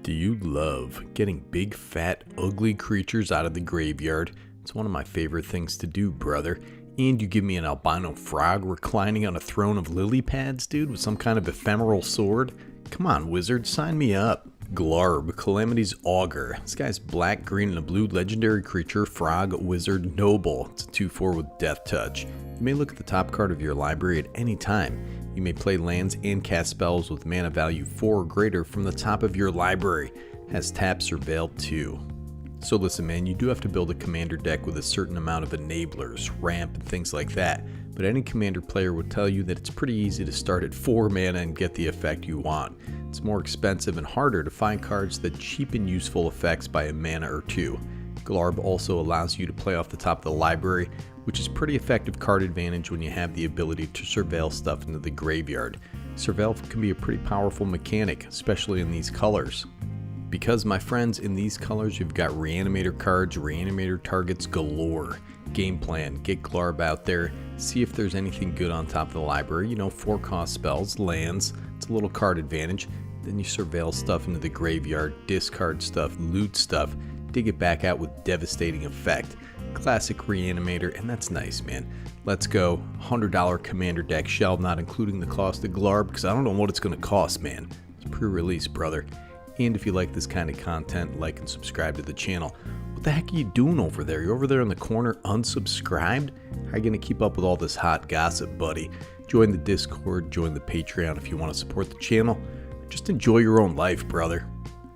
Do you love getting big, fat, ugly creatures out of the graveyard? It's one of my favorite things to do, brother. And you give me an albino frog reclining on a throne of lilypads, dude, with some kind of ephemeral sword? Come on, wizard, sign me up. Glarb, Calamity's Augur. This guy's black, green, and a blue legendary creature, frog, wizard, noble. It's a 2/4 with death touch. You may look at the top card of your library at any time. You may play lands and cast spells with mana value 4 or greater from the top of your library. Has tap Surveil 2. So listen man, you do have to build a commander deck with a certain amount of enablers, ramp, and things like that. But any commander player would tell you that it's pretty easy to start at 4 mana and get the effect you want. It's more expensive and harder to find cards that cheapen useful effects by a mana or 2. Glarb also allows you to play off the top of the library, which is pretty effective card advantage when you have the ability to surveil stuff into the graveyard. Surveil can be a pretty powerful mechanic, especially in these colors. Because my friends, in these colors you've got reanimator cards, reanimator targets galore. Game plan, get Glarb out there, see if there's anything good on top of the library, 4 cost spells, lands, it's a little card advantage. Then you surveil stuff into the graveyard, discard stuff, loot stuff, dig it back out with devastating effect. Classic reanimator, and that's nice, man. Let's go. $100 commander deck shell, not including the cost of Glarb, because I don't know what it's going to cost, man. It's pre-release, brother. And if you like this kind of content, like and subscribe to the channel. What the heck are you doing over there? You're over there in the corner unsubscribed? How are you going to keep up with all this hot gossip, buddy? Join the Discord, join the Patreon if you want to support the channel. Just enjoy your own life, brother.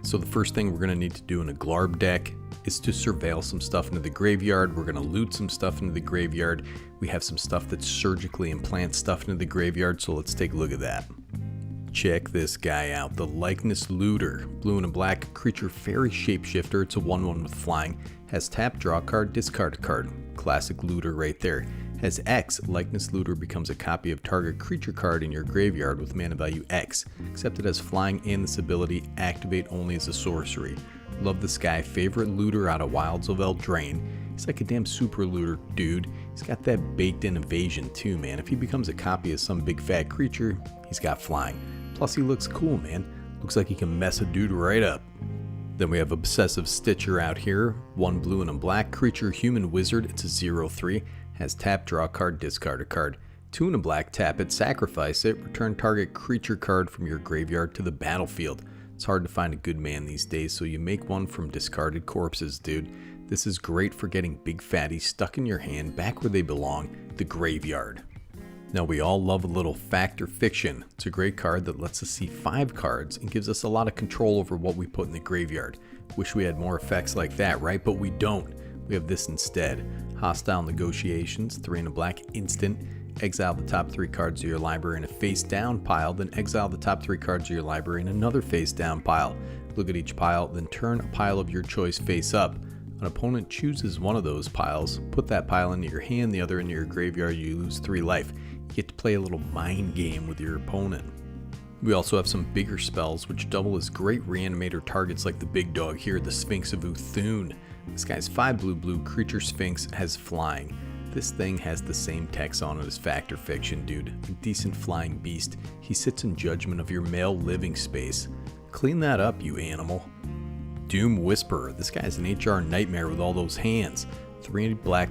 So the first thing we're going to need to do in a Glarb deck is to surveil some stuff into the graveyard. We're going to loot some stuff into the graveyard. We have some stuff that surgically implants stuff into the graveyard, so let's take a look at that. Check this guy out, the Likeness Looter. Blue and a black creature fairy shapeshifter. It's a 1/1 with flying. Has tap, draw a card, discard a card. Classic looter right there. Has X, Likeness Looter becomes a copy of target creature card in your graveyard with mana value X, except it has flying and this ability, activate only as a sorcery. Love this guy, favorite looter out of Wilds of Eldraine. He's like a damn super looter, dude. He's got that baked in evasion too, man. If he becomes a copy of some big fat creature, he's got flying. Plus he looks cool, man. Looks like he can mess a dude right up. Then we have Obsessive Stitcher out here. 1 blue and a black creature, human wizard. It's a 0/3. Has tap, draw a card, discard a card. 2 and a black, tap it, sacrifice it, return target creature card from your graveyard to the battlefield. It's hard to find a good man these days, so you make one from discarded corpses, dude. This is great for getting big fatties stuck in your hand back where they belong, the graveyard. Now we all love a little fact or fiction. It's a great card that lets us see 5 cards and gives us a lot of control over what we put in the graveyard. Wish we had more effects like that, right? But we don't. We have this instead. Hostile Negotiations, 3 and a black, instant. Exile the top 3 cards of your library in a face down pile, then exile the top 3 cards of your library in another face down pile. Look at each pile, then turn a pile of your choice face up. An opponent chooses one of those piles, put that pile into your hand, the other into your graveyard, you lose 3 life. You get to play a little mind game with your opponent. We also have some bigger spells which double as great reanimator targets like the big dog here, the Sphinx of Uthune. This guy's 5 blue creature Sphinx, has flying. This thing has the same text on it as fact or fiction, dude. A decent flying beast. He sits in judgment of your male living space. Clean that up, you animal. Doom Whisperer. This guy's an HR nightmare with all those hands. 3 black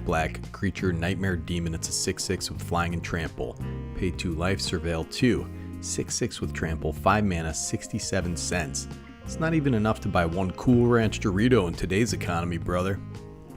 creature, nightmare demon. It's a 6/6 with flying and trample. Pay 2 life, surveil 2. 6/6 with trample, 5 mana, 67 cents. It's not even enough to buy 1 Cool Ranch Dorito in today's economy, brother.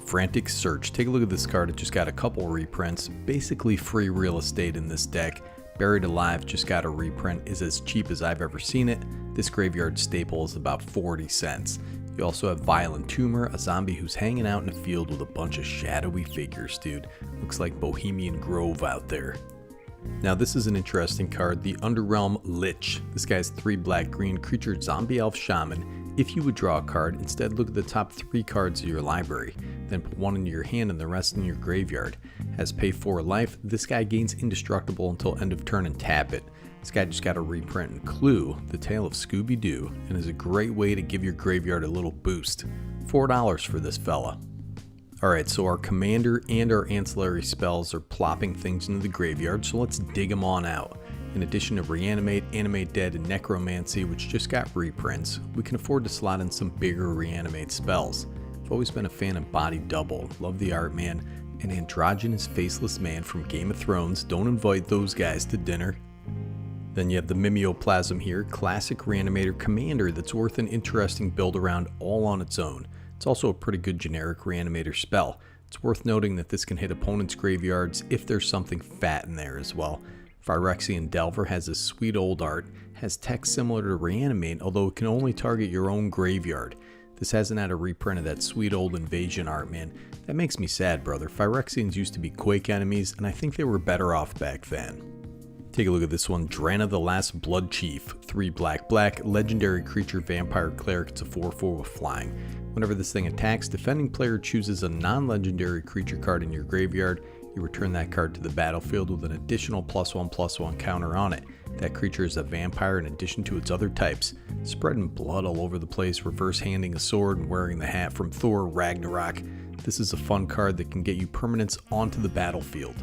Frantic Search. Take a look at this card. It just got a couple reprints. Basically free real estate in this deck. Buried Alive just got a reprint. Is as cheap as I've ever seen it. This graveyard staple is about 40 cents. You also have Violent Tumor, a zombie who's hanging out in a field with a bunch of shadowy figures, dude. Looks like Bohemian Grove out there. Now this is an interesting card, the Underrealm Lich. This guy's 3 black-green creature, zombie elf shaman. If you would draw a card, instead look at the top 3 cards of your library. Then put 1 into your hand and the rest in your graveyard. Has pay 4 life. This guy gains indestructible until end of turn and tap it. This guy just got a reprint in Clue, The Tale of Scooby-Doo, and is a great way to give your graveyard a little boost. $4 for this fella. Alright, so our commander and our ancillary spells are plopping things into the graveyard, so let's dig them on out. In addition to Reanimate, Animate Dead, and Necromancy, which just got reprints, we can afford to slot in some bigger Reanimate spells. I've always been a fan of Body Double, love the art, man. An androgynous faceless man from Game of Thrones, don't invite those guys to dinner. Then you have the Mimeoplasm here, classic Reanimator Commander that's worth an interesting build around all on its own. It's also a pretty good generic Reanimator spell. It's worth noting that this can hit opponents' graveyards if there's something fat in there as well. Phyrexian Delver has this sweet old art, has text similar to Reanimate, although it can only target your own graveyard. This hasn't had a reprint of that sweet old invasion art, man. That makes me sad, brother. Phyrexians used to be Quake enemies, and I think they were better off back then. Take a look at this one, Drana the Last Blood Chief, 3 black, legendary creature, vampire cleric, it's a 4/4 with flying. Whenever this thing attacks, defending player chooses a non-legendary creature card in your graveyard, you return that card to the battlefield with an additional +1/+1 counter on it. That creature is a vampire in addition to its other types, spreading blood all over the place, reverse handing a sword, and wearing the hat from Thor Ragnarok. This is a fun card that can get you permanents onto the battlefield.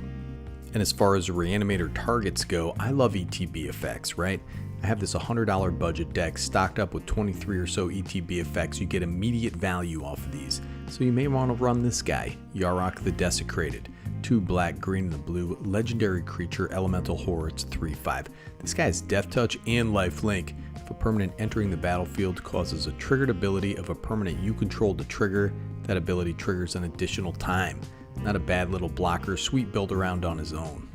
And as far as Reanimator targets go, I love ETB effects, right? I have this $100 budget deck stocked up with 23 or so ETB effects. You get immediate value off of these. So you may want to run this guy, Yarok the Desecrated. 2 black, green, and a blue, legendary creature, elemental horror, it's 3/5. This guy has Death Touch and Lifelink. If a permanent entering the battlefield causes a triggered ability of a permanent you control to trigger, that ability triggers an additional time. Not a bad little blocker, sweet build around on his own.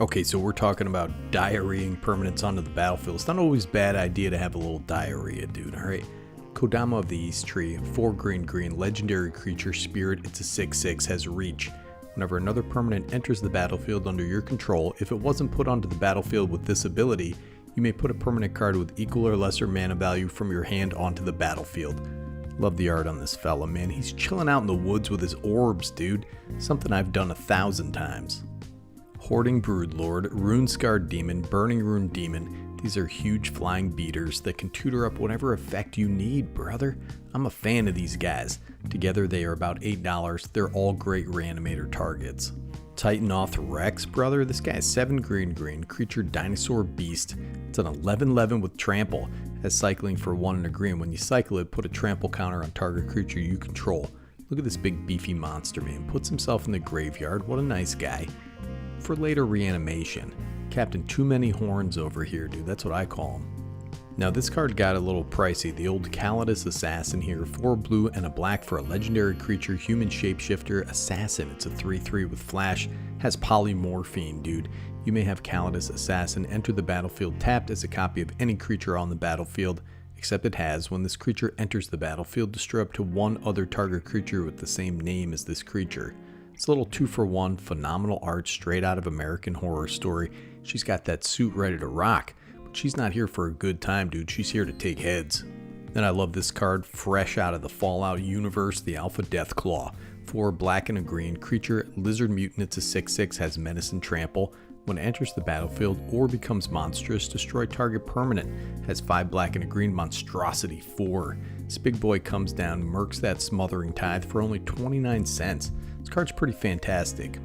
Okay, so we're talking about diarrheaing permanents onto the battlefield. It's not always a bad idea to have a little diarrhea, dude, alright? Kodama of the East Tree, 4 green, legendary creature, spirit, it's a 6/6, has reach. Whenever another permanent enters the battlefield under your control, if it wasn't put onto the battlefield with this ability, you may put a permanent card with equal or lesser mana value from your hand onto the battlefield. Love the art on this fella, man. He's chilling out in the woods with his orbs, dude. Something I've done 1,000 times. Hoarding Broodlord, Rune-Scarred Demon, Burning Rune Demon. These are huge flying beaters that can tutor up whatever effect you need, brother. I'm a fan of these guys. Together they are about $8. They're all great Reanimator targets. Titanoth Rex, brother. This guy is 7 green, creature, dinosaur beast. It's an 11/11 with trample. Has cycling for 1 and a green. When you cycle it, put a trample counter on target creature you control. Look at this big beefy monster, man. Puts himself in the graveyard. What a nice guy. For later Reanimation. Captain Too Many Horns over here, dude. That's what I call him. Now this card got a little pricey. The old Calidus Assassin here, 4 blue and a black for a legendary creature, human shapeshifter, assassin. It's a 3/3 with flash, has polymorphine, dude. You may have Calidus Assassin enter the battlefield tapped as a copy of any creature on the battlefield, except it has, when this creature enters the battlefield, destroy up to 1 other target creature with the same name as this creature. It's a little 2-for-1, phenomenal art straight out of American Horror Story. She's got that suit ready to rock. She's not here for a good time, dude. She's here to take heads. Then I love this card, fresh out of the Fallout universe, the Alpha Deathclaw. 4 black and a green, creature, lizard mutant, it's a 6/6, has menace and trample. When it enters the battlefield or becomes monstrous, destroy target permanent. Has 5 black and a green, monstrosity 4. This big boy comes down, murks that smothering tithe for only 29 cents. This card's pretty fantastic.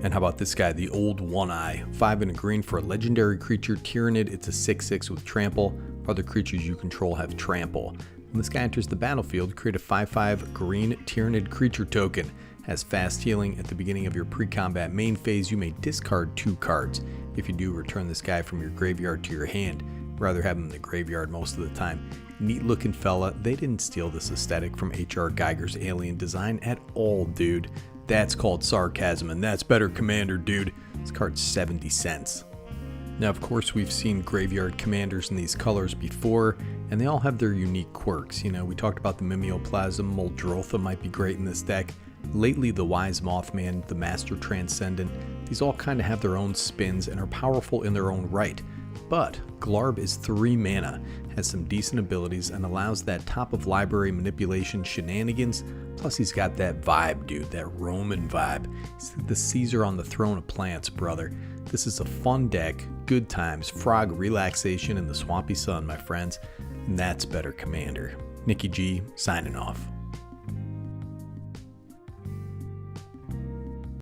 And how about this guy, the Old One-Eye, 5 and a green for a legendary creature, Tyrannid, it's a 6/6 with trample. Other creatures you control have trample. When this guy enters the battlefield, create a 5/5 green Tyrannid creature token. Has fast healing. At the beginning of your pre-combat main phase, you may discard 2 cards. If you do, return this guy from your graveyard to your hand. Rather have him in the graveyard most of the time. Neat looking fella. They didn't steal this aesthetic from H.R. Geiger's Alien design at all, dude. That's called sarcasm, and that's better Commander, dude. This card's 70 cents. Now, of course, we've seen graveyard commanders in these colors before, and they all have their unique quirks. You know, we talked about the Mimeoplasm, Muldrotha might be great in this deck. Lately, the Wise Mothman, the Master Transcendent, these all kind of have their own spins and are powerful in their own right. But Glarb is 3 mana, has some decent abilities, and allows that top of library manipulation shenanigans. Plus he's got that vibe, dude, that Roman vibe. He's the Caesar on the throne of plants, brother. This is a fun deck, good times, frog relaxation in the swampy sun, my friends. And that's better Commander. Nikki G, signing off.